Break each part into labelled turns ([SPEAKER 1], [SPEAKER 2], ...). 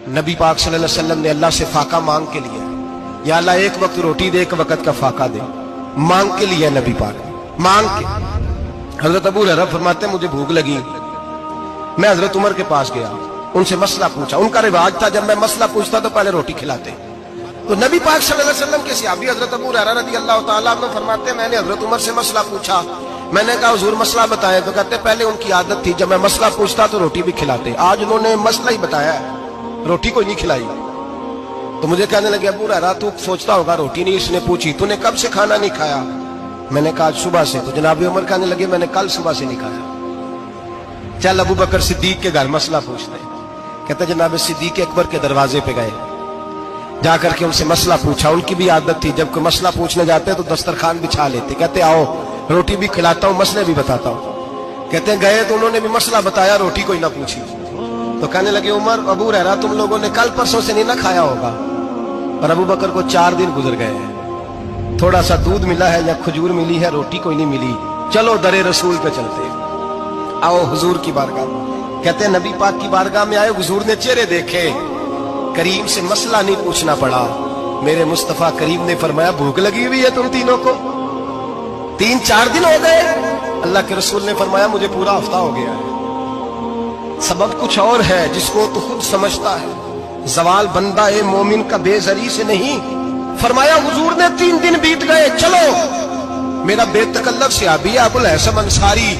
[SPEAKER 1] نبی پاک صلی اللہ علیہ وسلم نے اللہ سے فاقہ مانگ کے لیا، یا اللہ ایک وقت روٹی دے، ایک وقت کا فاقہ دے، مانگ کے لیا نبی پاک، مانگ کے۔ حضرت ابو ہریرہ فرماتے ہیں مجھے بھوک لگی، میں حضرت عمر کے پاس گیا، ان سے مسئلہ پوچھا۔ ان کا رواج تھا جب میں مسئلہ پوچھتا تو پہلے روٹی کھلاتے۔ تو نبی پاک صلی اللہ علیہ وسلم کے صحابی حضرت ابو ہریرہ رضی اللہ تعالیٰ عنہ فرماتے ہیں میں نے حضرت عمر سے مسئلہ پوچھا، میں نے کہا حضور مسئلہ بتائیں، تو کہتے پہلے ان کی عادت تھی جب میں مسئلہ پوچھتا تو روٹی بھی کھلاتے، آج انہوں نے مسئلہ ہی بتایا ہے، روٹی کوئی نہیں کھلائی۔ تو مجھے کہنے لگے ابو ہریرہ تو سوچتا ہوگا روٹی نہیں اس نے پوچھی، تو نے کب سے کھانا نہیں کھایا؟ میں نے کہا آج صبح سے۔ تو جناب عمر کہنے لگے میں نے کل صبح سے نہیں کھایا، چل ابو بکر صدیق کے گھر مسئلہ پوچھتے ہیں۔ کہتے جناب صدیق اکبر کے دروازے پہ گئے، جا کر کے ان سے مسئلہ پوچھا۔ ان کی بھی عادت تھی جب کوئی مسئلہ پوچھنے جاتے تو دسترخوان بچھا لیتے، کہتے آؤ روٹی بھی کھلاتا ہوں مسئلے بھی بتاتا ہوں۔ کہتے ہیں گئے تو انہوں نے بھی مسئلہ بتایا، روٹی کوئی نہ پوچھی۔ تو کہنے لگے عمر ابو ہریرہ تم لوگوں نے کل پرسوں سے نہیں نہ کھایا ہوگا، اور ابو بکر کو 4 دن گزر گئے ہیں، تھوڑا سا دودھ ملا ہے یا کھجور ملی ہے، روٹی کوئی نہیں ملی، چلو در رسول پہ چلتے، آؤ حضور کی بارگاہ میں۔ کہتے ہیں نبی پاک کی بارگاہ میں آئے، حضور نے چہرے دیکھے، کریم سے مسئلہ نہیں پوچھنا پڑا۔ میرے مصطفیٰ کریم نے فرمایا بھوک لگی ہوئی ہے تم تینوں کو، 3-4 دن ہو گئے۔ اللہ کے رسول نے فرمایا مجھے پورا ہفتہ ہو گیا ہے۔ سبب کچھ اور ہے جس کو تو خود سمجھتا ہے، زوال بندہ مومن کا بے زری سے نہیں۔ فرمایا حضور نے 3 دن بیت گئے، چلو۔ میرا بے تکلف صحابی ابو الحسن انصاری،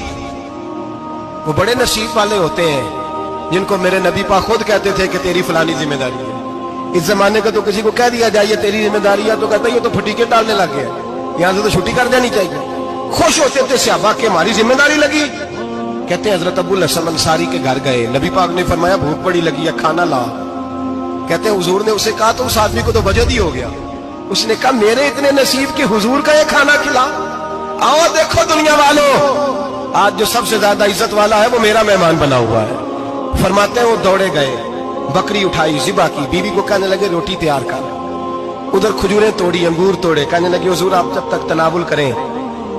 [SPEAKER 1] وہ بڑے نصیب والے ہوتے ہیں جن کو میرے نبی پاک خود کہتے تھے کہ تیری فلانی ذمہ داری ہے۔ اس زمانے کا تو کسی کو کہہ دیا جائے یہ تیری ذمہ داری ہے تو کہتا ہے یہ تو پھٹیکے ڈالنے لگ گیا، یہاں سے تو چھٹی کر جانی چاہیے۔ خوش ہوتے تھے صحابہ کہ ہماری ذمہ داری لگی۔ کہتے ہیں حضرت ابو الحسن انصاری کے گھر گئے، نبی پاک نے فرمایا بھوک بڑی لگی ہے کھانا لا۔ کہتے ہیں حضور نے اسے کہا تو اس آدمی کو تو وجد ہی ہو گیا، اس نے کہا میرے اتنے نصیب کہ حضور کا یہ کھانا کھلا۔ آؤ دیکھو دنیا والوں، آج جو سب سے زیادہ عزت والا ہے وہ میرا مہمان بنا ہوا ہے۔ فرماتے ہیں وہ دوڑے گئے، بکری اٹھائی، ذبح کی، بیوی کو کہنے لگے روٹی تیار کر، ادھر کھجوریں توڑی، انگور توڑے، کہنے لگے حضور آپ جب تک تناول کریں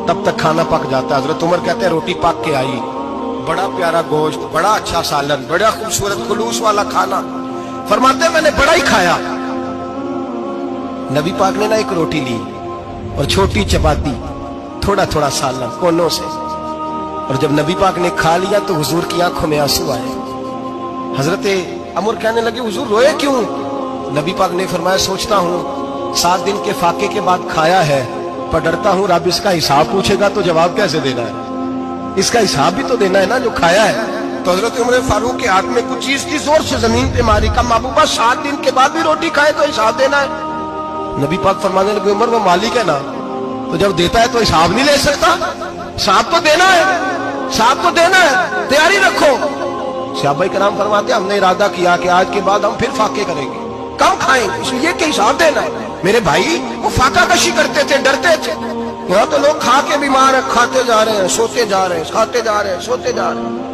[SPEAKER 1] تب تک کھانا پک جاتا ہے۔ حضرت عمر کہتے ہیں روٹی پک کے آئی، بڑا پیارا گوشت، بڑا اچھا سالن، بڑا خوبصورت خلوص والا کھانا۔ فرماتے ہیں میں نے بڑا ہی کھایا۔ نبی پاک نے نہ ایک روٹی لی اور چھوٹی چپاتی، تھوڑا تھوڑا سالن کونوں سے، اور جب نبی پاک نے کھا لیا تو حضور کی آنکھوں میں آنسو آئے۔ حضرت عمر کہنے لگے حضور روئے کیوں؟ نبی پاک نے فرمایا سوچتا ہوں 7 دن کے فاقے کے بعد کھایا ہے، پر ڈرتا ہوں رب اس کا حساب پوچھے گا تو جواب کیسے دینا ہے، اس کا حساب بھی تو دینا ہے نا جو کھایا ہے۔ تو حضرت عمر فاروق کے ہاتھ میں کچھ چیز تھی، زور سے زمین پہ ماری، کہا محبوبہ 7 دن کے بعد بھی روٹی کھائے تو حساب دینا ہے؟ نبی پاک فرمانے لگے عمر وہ مالک ہے نا، تو جب دیتا ہے تو حساب نہیں لے سکتا، حساب تو دینا ہے، حساب تو دینا ہے، تیاری رکھو۔ صحابہ کرام فرماتے ہیں ہم نے ارادہ کیا کہ آج کے بعد ہم پھر فاقے کریں گے، کم کھائیں گے، اس لیے کہ حساب دینا ہے۔ میرے بھائی وہ فاقہ کشی کرتے تھے، ڈرتے تھے۔ یہاں تو لوگ کھا کے بیمار ہیں، کھاتے جا رہے ہیں، سوتے جا رہے ہیں، کھاتے جا رہے ہیں، سوتے جا رہے ہیں۔